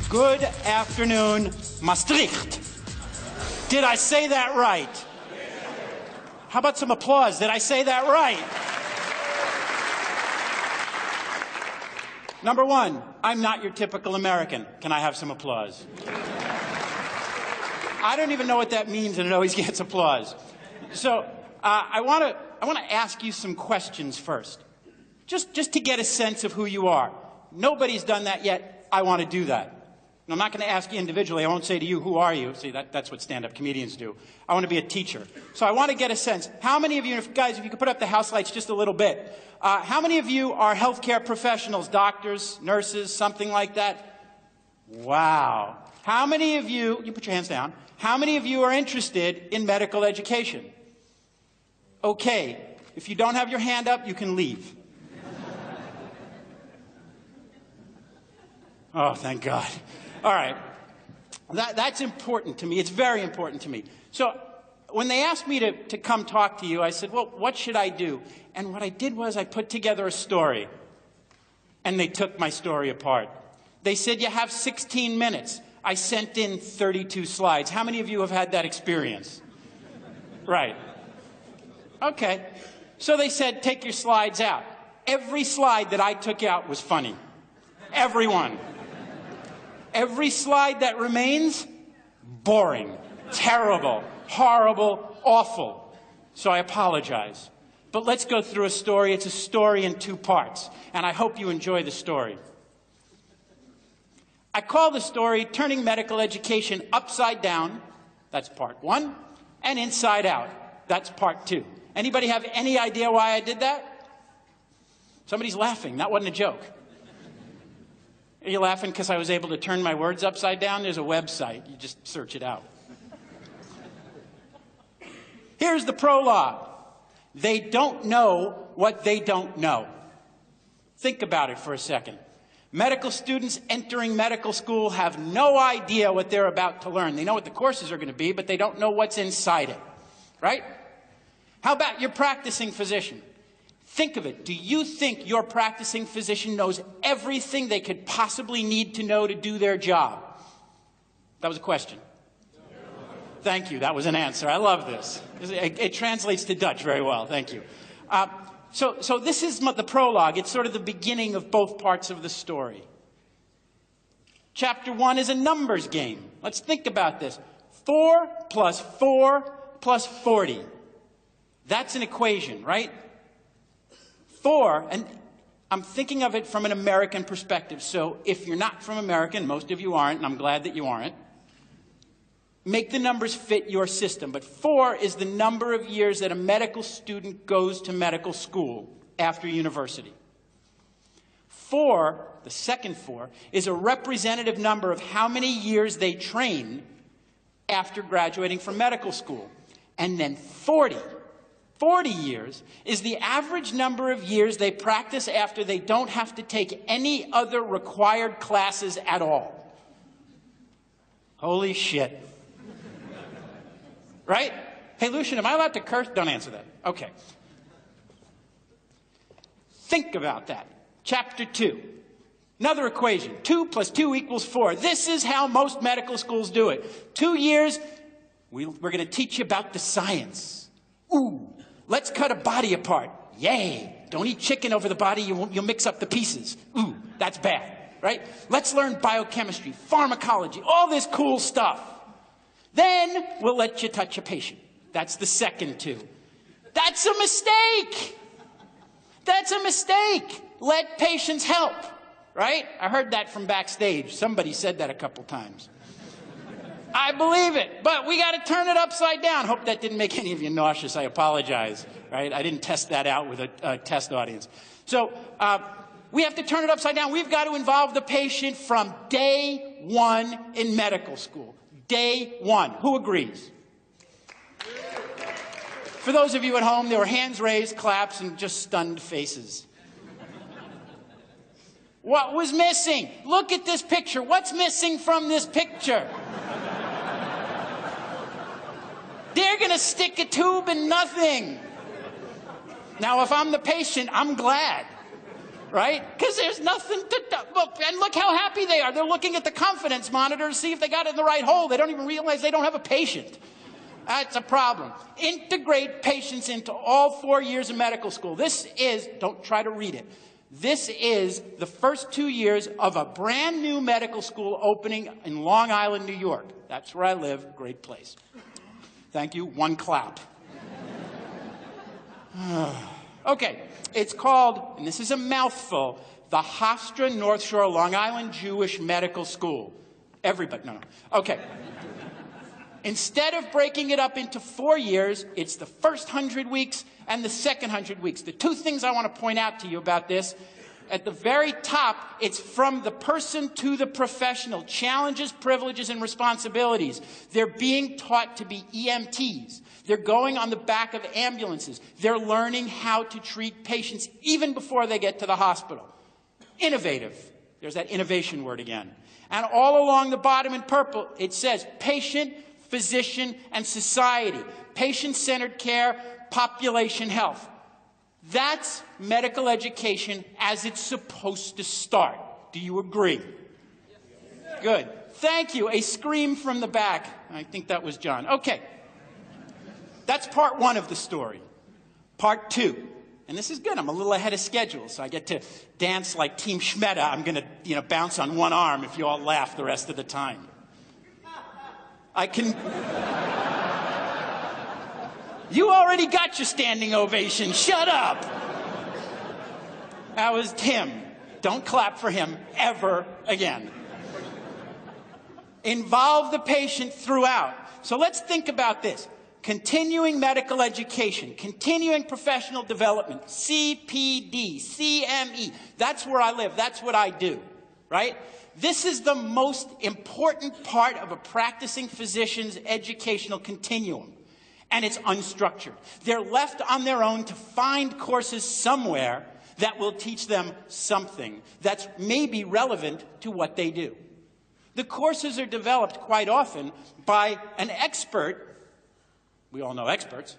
Good afternoon, Maastricht. Did I say that right? How about some applause? Did I say that right? Number one, I'm not your typical American. Can I have some applause? I don't even know what that means, and it always gets applause. So I want to ask you some questions first, just to get a sense of who you are. Nobody's done that yet. I want to do that. And I'm not going to ask you individually. I won't say to you, who are you? See, that's what stand-up comedians do. I want to be a teacher. So I want to get a sense. How many of you, guys, if you could put up the house lights just a little bit, how many of you are healthcare professionals, doctors, nurses, something like that? Wow. How many of you put your hands down, how many of you are interested in medical education? Okay. If you don't have your hand up, you can leave. Oh, thank God. All right. That's important to me. It's very important to me. So when they asked me to come talk to you, I said, well, what should I do? And what I did was I put together a story. And they took my story apart. They said, you have 16 minutes. I sent in 32 slides. How many of you have had that experience? Right. Okay. So they said, take your slides out. Every slide that I took out was funny. Every one. Every slide that remains, boring, terrible, horrible, awful. So I apologize. But let's go through a story. It's a story in two parts, and I hope you enjoy the story. I call the story Turning Medical Education Upside Down, that's part one, and Inside Out, that's part two. Anybody have any idea why I did that? Somebody's laughing. That wasn't a joke. Are you laughing because I was able to turn my words upside down? There's a website. You just search it out. Here's the prologue. They don't know what they don't know. Think about it for a second. Medical students entering medical school have no idea what they're about to learn. They know what the courses are going to be, but they don't know what's inside it. Right? How about your practicing physician? Think of it. Do you think your practicing physician knows everything they could possibly need to know to do their job? That was a question. Thank you. That was an answer. I love this. It translates to Dutch very well. Thank you. So this is the prologue. It's sort of the beginning of both parts of the story. Chapter 1 is a numbers game. Let's think about this. 4 plus 4 plus 40. That's an equation, right? 4, and I'm thinking of it from an American perspective. So if you're not from America, and most of you aren't, and I'm glad that you aren't, make the numbers fit your system. But 4 is the number of years that a medical student goes to medical school after university. 4, the second 4, is a representative number of how many years they train after graduating from medical school. And then 40 years is the average number of years they practice after they don't have to take any other required classes at all. Holy shit. Right? Hey, Lucian, am I allowed to curse? Don't answer that. Okay. Think about that. Chapter 2. Another equation. 2 plus 2 equals 4. This is how most medical schools do it. 2 years, we're going to teach you about the science. Ooh. Let's cut a body apart. Yay. Don't eat chicken over the body. You'll mix up the pieces. Ooh, that's bad, right? Let's learn biochemistry, pharmacology, all this cool stuff. Then we'll let you touch a patient. That's the second 2. That's a mistake. That's a mistake. Let patients help, right? I heard that from backstage. Somebody said that a couple times. I believe it, but we got to turn it upside down. Hope that didn't make any of you nauseous. I apologize. Right? I didn't test that out with a test audience. So we have to turn it upside down. We've got to involve the patient from day 1 in medical school. Day 1. Who agrees? For those of you at home, there were hands raised, claps, and just stunned faces. What was missing? Look at this picture. What's missing from this picture? They're going to stick a tube in nothing. Now, if I'm the patient, I'm glad. right? Because there's nothing to look, and look how happy they are. They're looking at the confidence monitor to see if they got it in the right hole. They don't even realize they don't have a patient. That's a problem. Integrate patients into all 4 years of medical school. This is, don't try to read it, this is the first 2 years of a brand new medical school opening in Long Island, New York. That's where I live. Great place. Thank you. One clap. Okay. It's called, and this is a mouthful, the Hofstra North Shore Long Island Jewish Medical School. Everybody, no. Okay. Instead of breaking it up into 4 years, it's the first 100 weeks and the second 100 weeks. The two things I want to point out to you about this, at the very top, it's from the person to the professional. Challenges, privileges, and responsibilities. They're being taught to be EMTs. They're going on the back of ambulances. They're learning how to treat patients even before they get to the hospital. Innovative. There's that innovation word again. And all along the bottom in purple, it says patient, physician, and society. Patient-centered care, population health. That's medical education as it's supposed to start. Do you agree? Good. Thank you. A scream from the back. I think that was John. Okay. That's part one of the story. Part two. And this is good. I'm a little ahead of schedule, so I get to dance like Team Schmetta. I'm going to, bounce on one arm if you all laugh the rest of the time. I can... You already got your standing ovation. Shut up. That was Tim. Don't clap for him ever again. Involve the patient throughout. So let's think about this. Continuing medical education, continuing professional development, CPD, CME. That's where I live. That's what I do, right? This is the most important part of a practicing physician's educational continuum. And it's unstructured. They're left on their own to find courses somewhere that will teach them something that's maybe relevant to what they do. The courses are developed quite often by an expert. We all know experts.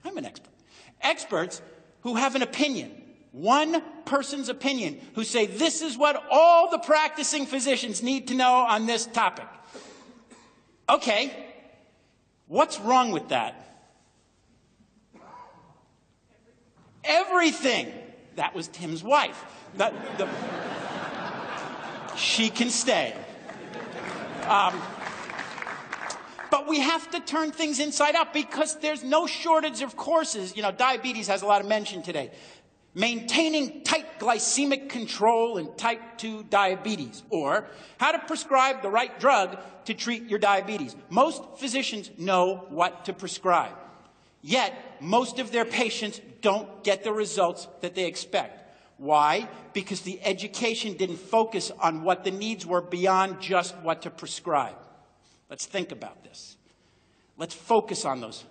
I'm an expert. Experts who have an opinion. One person's opinion, who say, this is what all the practicing physicians need to know on this topic. Okay, what's wrong with that? Everything. That was Tim's wife. She can stay. But we have to turn things inside out because there's no shortage of courses. Diabetes has a lot of mention today. Maintaining tight glycemic control in type 2 diabetes, or how to prescribe the right drug to treat your diabetes. Most physicians know what to prescribe, yet most of their patients don't get the results that they expect. Why? Because the education didn't focus on what the needs were beyond just what to prescribe. Let's think about this. Let's focus on those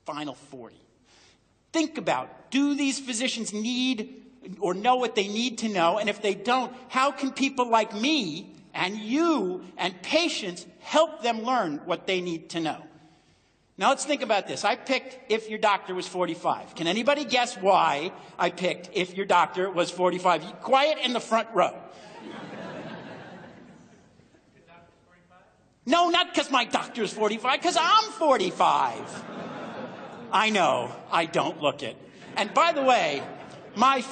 final 40. Think about, do these physicians need or know what they need to know? And if they don't, how can people like me and you and patients help them learn what they need to know? Now let's think about this. I picked If Your Doctor Was 45. Can anybody guess why I picked If Your Doctor Was 45? Quiet in the front row. No, not because my doctor is 45, because I'm 45. I know, I don't look it. And by the way, my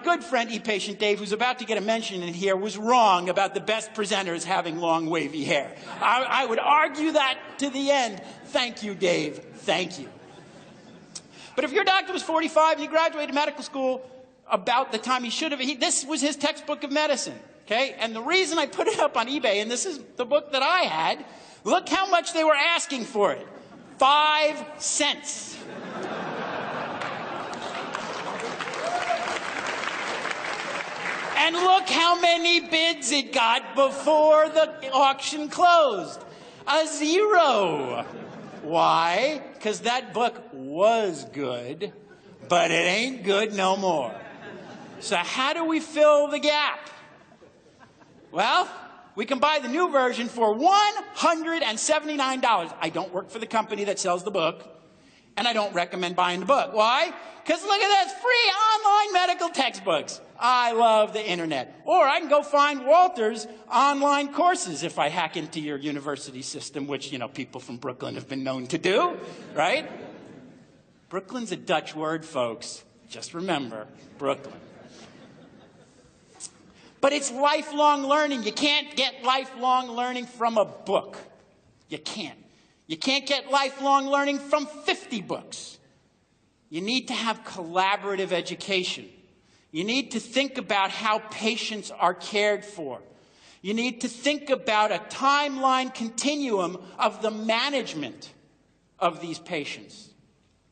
good friend, e-patient Dave, who's about to get a mention in here, was wrong about the best presenters having long, wavy hair. I would argue that to the end. Thank you, Dave. Thank you. But if your doctor was 45 and he graduated medical school about the time he should have, this was his textbook of medicine. Okay? And the reason I put it up on eBay, and this is the book that I had, look how much they were asking for it. 5 cents. And look how many bids it got before the auction closed. A 0. Why? Because that book was good, but it ain't good no more. So how do we fill the gap? Well, we can buy the new version for $179. I don't work for the company that sells the book, and I don't recommend buying the book. Why? Because look at this, free online medical textbooks. I love the internet. Or I can go find Walter's online courses if I hack into your university system, which, you know, people from Brooklyn have been known to do, right? Brooklyn's a Dutch word, folks. Just remember, Brooklyn. But it's lifelong learning. You can't get lifelong learning from a book. You can't. You can't get lifelong learning from 50 books. You need to have collaborative education. You need to think about how patients are cared for. You need to think about a timeline continuum of the management of these patients,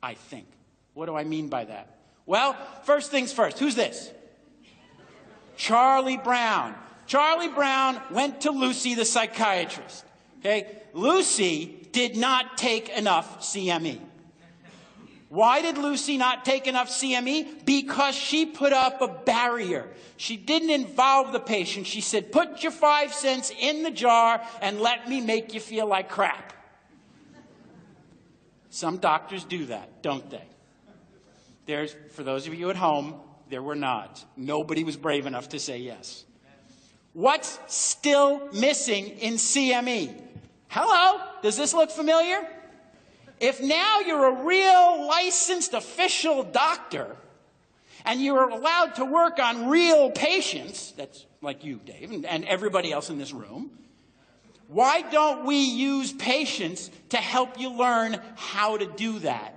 I think. What do I mean by that? Well, first things first. Who's this? Charlie Brown. Charlie Brown went to Lucy, the psychiatrist. Okay? Lucy did not take enough CME. Why did Lucy not take enough CME? Because she put up a barrier. She didn't involve the patient. She said, put your 5 cents in the jar and let me make you feel like crap. Some doctors do that, don't they? For those of you at home, there were nods. Nobody was brave enough to say yes. What's still missing in CME? Hello? Does this look familiar? If now you're a real licensed official doctor and you're allowed to work on real patients, that's like you, Dave, and everybody else in this room, why don't we use patients to help you learn how to do that?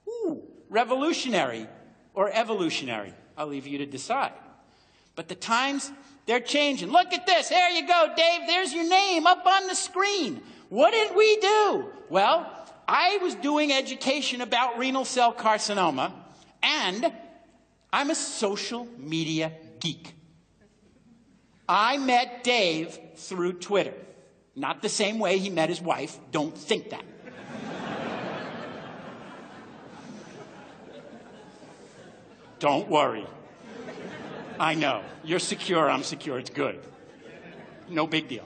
Ooh, revolutionary or evolutionary? I'll leave you to decide. But the times, they're changing. Look at this. There you go, Dave. There's your name up on the screen. What did we do? Well, I was doing education about renal cell carcinoma, and I'm a social media geek. I met Dave through Twitter. Not the same way he met his wife. Don't think that. Don't worry. I know. You're secure, I'm secure. It's good. No big deal.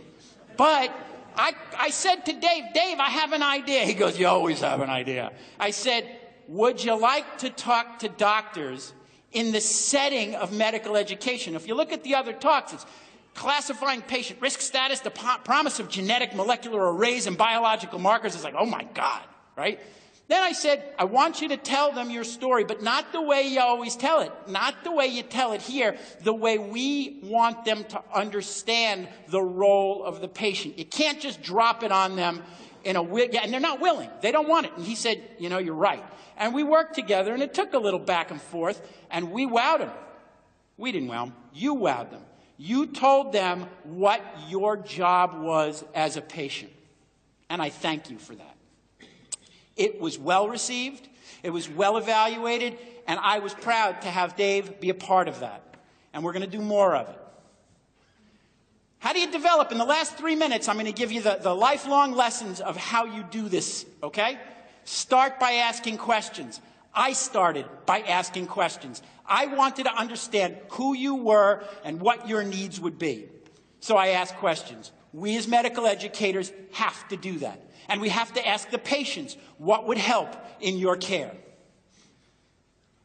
But I said to Dave, Dave, I have an idea. He goes, you always have an idea. I said, would you like to talk to doctors in the setting of medical education? If you look at the other talks, it's classifying patient risk status, the promise of genetic molecular arrays and biological markers. It's like, oh my God, right? Then I said, I want you to tell them your story, but not the way you always tell it. Not the way you tell it here, the way we want them to understand the role of the patient. You can't just drop it on them in a and they're not willing. They don't want it. And he said, you know, you're right. And we worked together, and it took a little back and forth, and we wowed them. We didn't wow them. You wowed them. You told them what your job was as a patient. And I thank you for that. It was well received, it was well evaluated, and I was proud to have Dave be a part of that. And we're going to do more of it. How do you develop? In the last 3 minutes, I'm going to give you the lifelong lessons of how you do this, okay? Start by asking questions. I started by asking questions. I wanted to understand who you were and what your needs would be. So I asked questions. We as medical educators have to do that. And we have to ask the patients what would help in your care.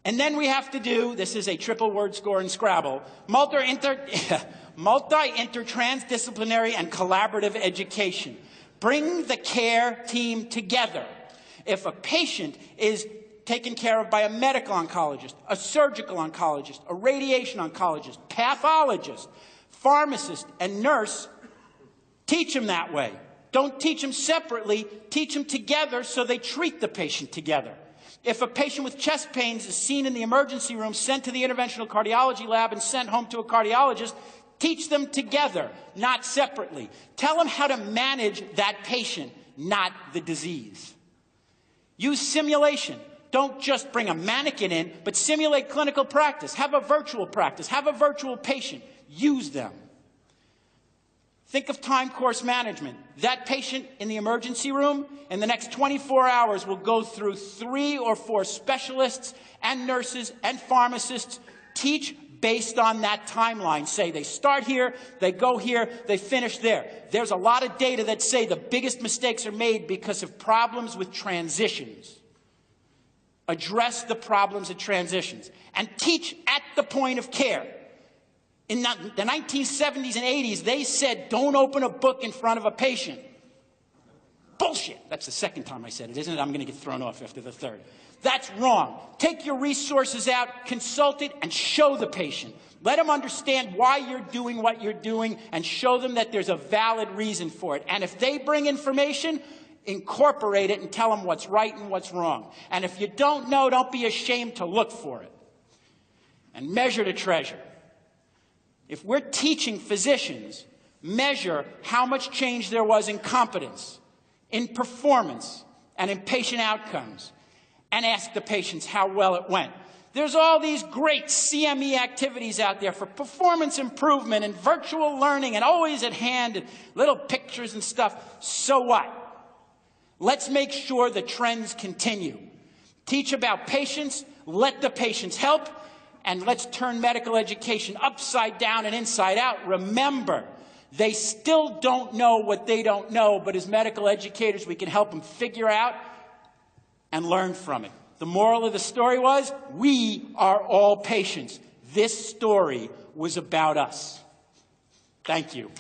And then we have to do, this is a triple word score in Scrabble, multi-inter-transdisciplinary and collaborative education. Bring the care team together. If a patient is taken care of by a medical oncologist, a surgical oncologist, a radiation oncologist, pathologist, pharmacist, and nurse, teach them that way. Don't teach them separately. Teach them together so they treat the patient together. If a patient with chest pains is seen in the emergency room, sent to the interventional cardiology lab, and sent home to a cardiologist, teach them together, not separately. Tell them how to manage that patient, not the disease. Use simulation. Don't just bring a mannequin in, but simulate clinical practice. Have a virtual practice. Have a virtual patient. Use them. Think of time course management. That patient in the emergency room in the next 24 hours will go through 3 or 4 specialists and nurses and pharmacists. Teach based on that timeline. Say they start here, they go here, they finish there. There's a lot of data that say the biggest mistakes are made because of problems with transitions. Address the problems of transitions and teach at the point of care. In the 1970s and 80s, they said, don't open a book in front of a patient. Bullshit. That's the second time I said it, isn't it? I'm going to get thrown off after the third. That's wrong. Take your resources out, consult it, and show the patient. Let them understand why you're doing what you're doing, and show them that there's a valid reason for it. And if they bring information, incorporate it and tell them what's right and what's wrong. And if you don't know, don't be ashamed to look for it. And measure to treasure. If we're teaching physicians, measure how much change there was in competence, in performance, and in patient outcomes, and ask the patients how well it went. There's all these great CME activities out there for performance improvement and virtual learning and always at hand and little pictures and stuff. So what? Let's make sure the trends continue. Teach about patients, let the patients help, and let's turn medical education upside down and inside out. Remember, they still don't know what they don't know, but as medical educators, we can help them figure out and learn from it. The moral of the story was, we are all patients. This story was about us. Thank you.